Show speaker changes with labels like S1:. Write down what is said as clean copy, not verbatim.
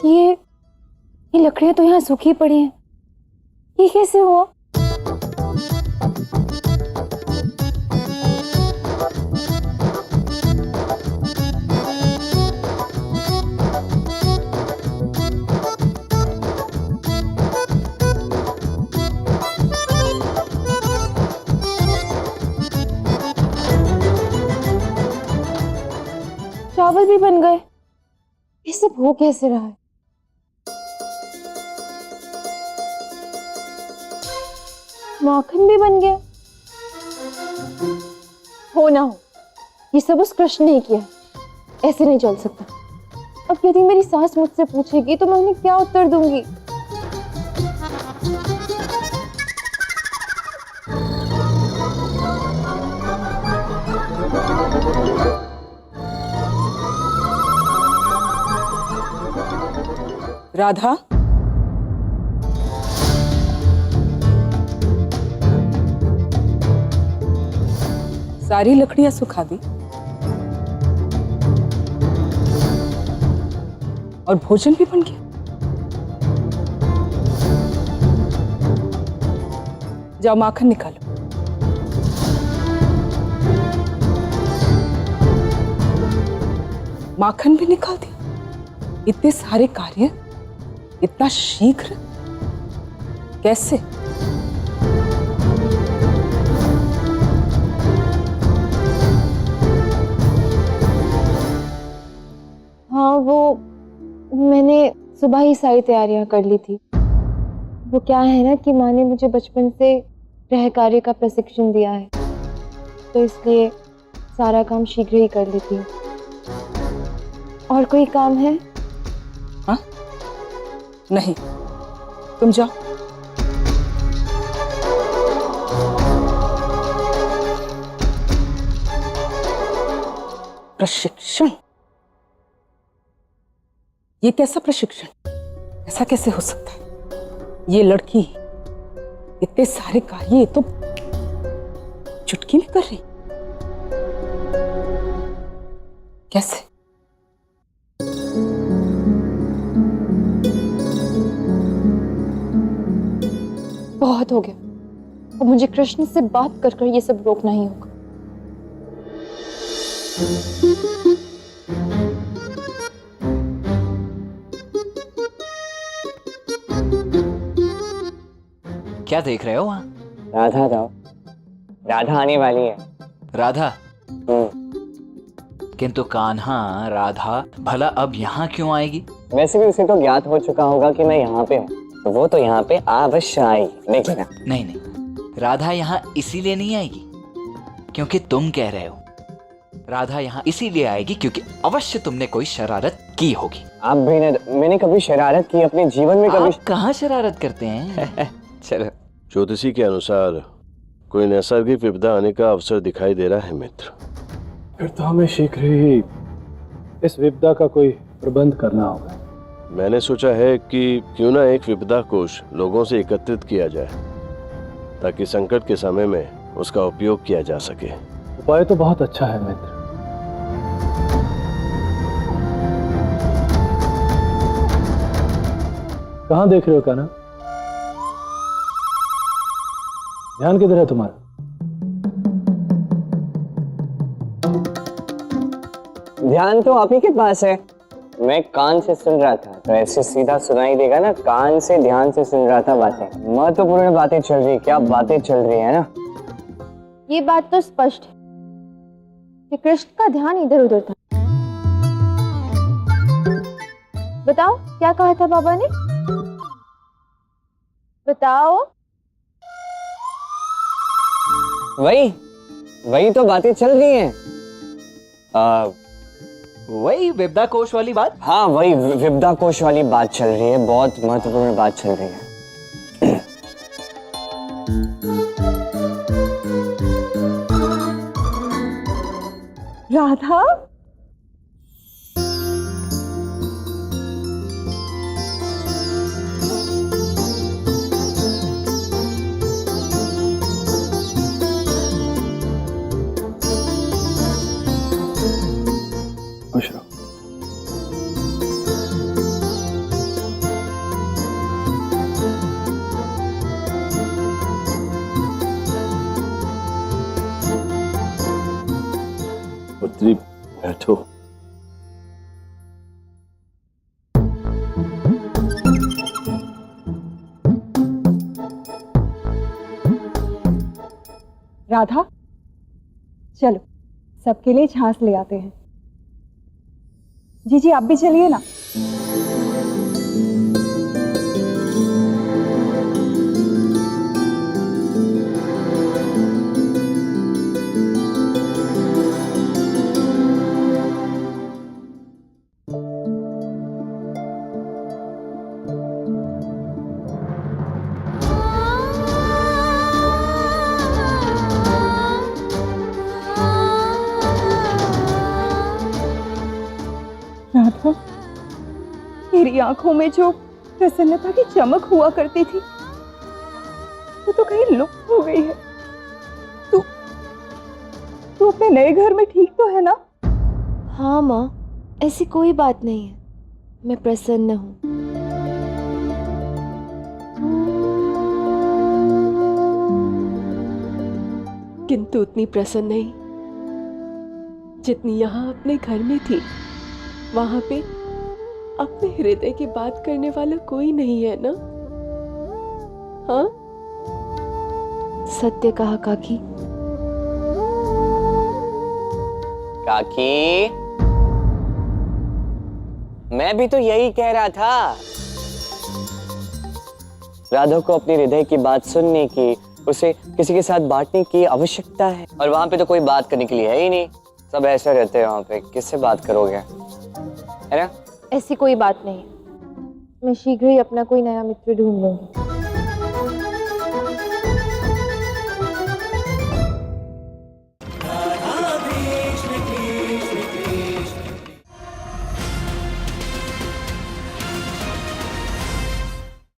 S1: ये लकड़ियां तो यहाँ सूखी पड़ी हैं। ये कैसे हुआ? चावल भी बन गए। ये सब हो कैसे रहा है? माखन भी बन गया। हो ना हो, ये सब उस कृष्ण ने किया है। ऐसे नहीं चल सकता। अब यदि मेरी सास मुझसे पूछेगी तो मैं उन्हें क्या उत्तर दूंगी?
S2: राधा, सारी लकड़ियां सुखा दी और भोजन भी बन गया। जाओ माखन निकालो। माखन भी निकाल दिया। इतने सारे कार्य इतना शीघ्र कैसे?
S1: हाँ, वो मैंने सुबह ही सारी तैयारियां कर ली थी। वो क्या है ना कि माँ ने मुझे बचपन से गृह कार्य का प्रशिक्षण दिया है, तो इसलिए सारा काम शीघ्र ही कर लेती हूँ। और कोई काम है?
S2: हाँ? नहीं, तुम जाओ। प्रशिक्षण? ये कैसा प्रशिक्षण? ऐसा कैसे हो सकता है? ये लड़की इतने सारे कार्य ये तो चुटकी में कर रही। कैसे?
S1: बहुत हो गया। अब मुझे कृष्ण से बात कर कर ये सब रोकना ही होगा।
S3: क्या देख रहे हो वहाँ?
S4: राधा था। राधा आने वाली है।
S3: राधा? किंतु कान्हा, राधा भला अब यहाँ क्यों आएगी?
S4: वैसे भी उसे तो ज्ञात हो चुका होगा कि मैं यहाँ पे हूँ, तो वो तो यहाँ पे अवश्य आएगी, देखिएगा।
S3: नहीं नहीं, राधा यहाँ इसीलिए नहीं आएगी क्योंकि तुम कह रहे हो। राधा यहाँ इसीलिए आएगी क्योंकि अवश्य तुमने कोई शरारत की होगी।
S4: आप भी ने, मैंने कभी शरारत की अपने जीवन में? कभी?
S3: आप कहाँ शरारत करते हैं? चलो।
S5: ज्योतिषी के अनुसार कोई नैसर्गिक विपदा आने का अवसर दिखाई दे रहा है मित्र।
S6: फिर तो हमें शीघ्र ही इस विपदा का कोई प्रबंध करना होगा।
S5: मैंने सोचा है कि क्यों ना एक विपदा कोष लोगों से एकत्रित किया जाए ताकि संकट के समय में उसका उपयोग किया जा सके।
S6: उपाय तो बहुत अच्छा है मित्र। कहाँ देख रहे हो कान्हा? ध्यान किधर है तुम्हारा?
S4: ध्यान तो आप ही के पास है। मैं कान से सुन रहा था, तो ऐसे सीधा सुनाई देगा ना। कान से ध्यान से सुन रहा था बातें। महत्वपूर्ण बातें चल रही। क्या बातें चल रही है ना?
S1: ये बात तो स्पष्ट है कि कृष्ण का ध्यान इधर उधर था। बताओ क्या कहा था बाबा ने? बताओ।
S4: वही तो बातें चल रही हैं।
S3: वही विपदा कोश वाली बात?
S4: हाँ, वही विपदा कोश वाली बात चल रही है। बहुत महत्वपूर्ण बात चल रही है।
S1: राधा,
S5: सावित्री बैठो।
S7: राधा, चलो सबके लिए छाछ ले आते हैं। जी जी, आप भी चलिए ना। राधा, तेरी आंखों में जो प्रसन्नता की चमक हुआ करती थी वो तो कहीं लुप्त हो गई है। तू अपने नए घर में ठीक तो है ना?
S1: हाँ माँ, ऐसी कोई बात नहीं है, मैं प्रसन्न हूँ।
S8: किंतु उतनी प्रसन्न नहीं जितनी यहाँ अपने घर में थी। वहां पे अपने हृदय की बात करने वाला कोई नहीं है ना? हाँ,
S1: सत्य कहा काकी।
S4: काकी, मैं भी तो यही कह रहा था। राधा को अपनी हृदय की बात सुनने की, उसे किसी के साथ बांटने की आवश्यकता है, और वहां पे तो कोई बात करने के लिए है ही नहीं। सब ऐसे रहते हैं वहां पे, किससे बात करोगे, है ना?
S1: ऐसी कोई बात नहीं है, मैं शीघ्र ही अपना कोई नया मित्र ढूंढ लूंगी।